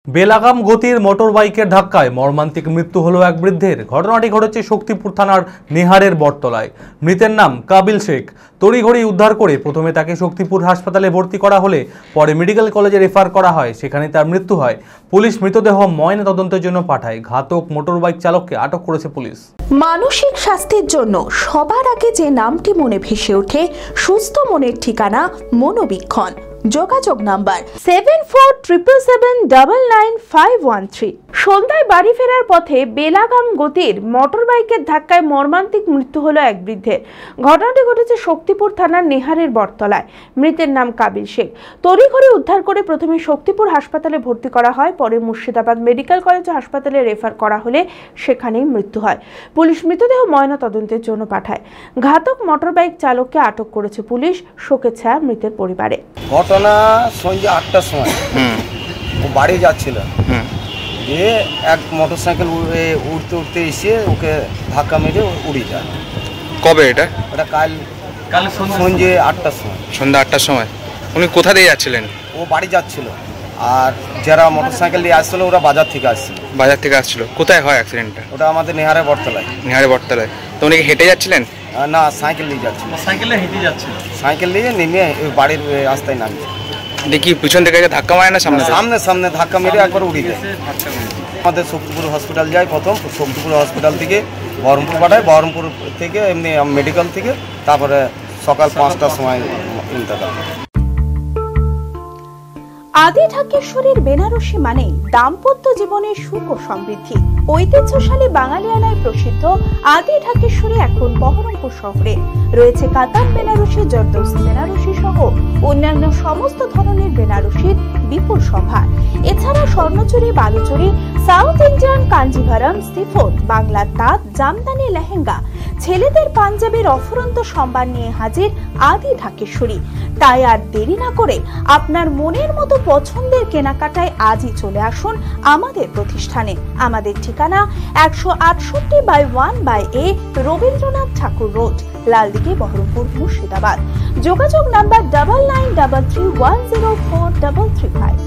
বেলাগাম গতির মোটরবাইকের ধাক্কায় মর্মান্তিক মৃত্যু হলো এক বৃদ্ধের। ঘটনাটি ঘটেছে শক্তিপুর থানার নেহারের বটতলায়। মৃতের নাম কাবিল শেখ। তড়িঘড়ি উদ্ধার করে প্রথমে তাকে শক্তিপুর হাসপাতালে ভর্তি করা হলে পরে মেডিকেল কলেজে রেফার করা হয়, সেখানে তার মৃত্যু হয়। পুলিশ মৃতদেহ ময়না তদন্তের জন্য পাঠায়। ঘাতক মোটরবাইক চালককে আটক করেছে পুলিশ। মানসিক স্বাস্থ্যের জন্য সবার আগে যে নামটি মনে ভেসে ওঠে, সুস্থ মনের ঠিকানা মনোবীক্ষণ। যোগাযোগ নাম্বার 7477799513। সন্ধ্যায় বাড়ি ফেরার পথে বেলাগাম গতির মোটরবাইকের ধাক্কায় মর্মান্তিক মৃত্যু হলো এক বৃদ্ধের। ঘটনাটি ঘটেছে শক্তিপুর থানার নেহারের বটতলায়। মৃতের নাম কাবিল শেখ। তড়িঘড়ি উদ্ধার করে প্রথমে শক্তিপুর হাসপাতালে ভর্তি করা হয়, পরে মুর্শিদাবাদ মেডিকেল কলেজ হাসপাতালে রেফার করা হলে সেখানেই মৃত্যু হয়। পুলিশ মৃতদেহ ময়না তদন্তের জন্য পাঠায়। ঘাতক মোটরবাইক চালককে আটক করেছে পুলিশ। শোকের ছায়া মৃতের পরিবারে। ঘটনা সন্ধ্যে ৮টার সময় ও বাড়ি যাচ্ছিল, দিয়ে এক মোটরসাইকেল উঠতে উঠতে এসে ওকে ধাক্কা মেরে উড়ে যায়। কবে এটা? ওটা কাল সন্ধ্যে ৮টার সময়। সন্ধ্যা ৮টার সময় উনি কোথা দিয়ে যাচ্ছিলেন? ও বাড়ি যাচ্ছিল, আর যারা মোটরসাইকেল দিয়ে আসছিল ওরা বাজার থেকে আসছিল। বাজার থেকে আসছিল। কোথায় হয় অ্যাক্সিডেন্টটা? ওটা আমাদের নেহারে বটতলায়। নেহারে বটতলায়। তো উনি হেঁটে যাচ্ছিলেন? না, সাইকেল নিয়ে যাচ্ছিল। সাইকেল নিয়ে নেমে বাড়ির রাস্তায় নামছে। দেখি পিছন থেকে ধাক্কা মারে না সামনে? সামনে ধাক্কা মেরে একবার উড়ে যায়। আমাদের শক্তিপুর হসপিটাল যায় প্রথম, শক্তিপুর হসপিটাল থেকে বহরমপুর পাঠায়, বহরমপুর থেকে এমনি মেডিকেল থেকে, তারপরে সকাল 5টার সময় ইন্তেকাল। আদি ঢাকেশ্বরীর বেনারসি মানে দাম্পত্য জীবনের সুখ ও সমৃদ্ধি। ঐতিহ্যশালী বাঙালিয়ানায় প্রসিদ্ধ আদি ঢাকেশ্বরী এখন বহরমপুর শহরে রয়েছে। কাতান বেনারসি, জর্দৌসি বেনারসি সহ অন্যান্য সমস্ত ধরনের বেনারসির বিপুল সম্ভার। এছাড়া Swarnachuri, Baluchari, south Indian Kanjivaram, chiffon, বাংলার তাঁত, জামদানি লেহেঙ্গা, ছেলেদের পাঞ্জাবের অফুরন্ত সম্ভার নিয়ে হাজির আদি ঢাকেশ্বরী। তাই আর দেরি না করে আপনার মনের মতো পছন্দের কেনাকাটায় আজই চলে আসুন আমাদের প্রতিষ্ঠানে। আমাদের ঠিকানা 168/1/A রবীন্দ্রনাথ ঠাকুর রোড, লালদিঘি, বহরমপুর, মুর্শিদাবাদ। যোগাযোগ নাম্বার 9933104335।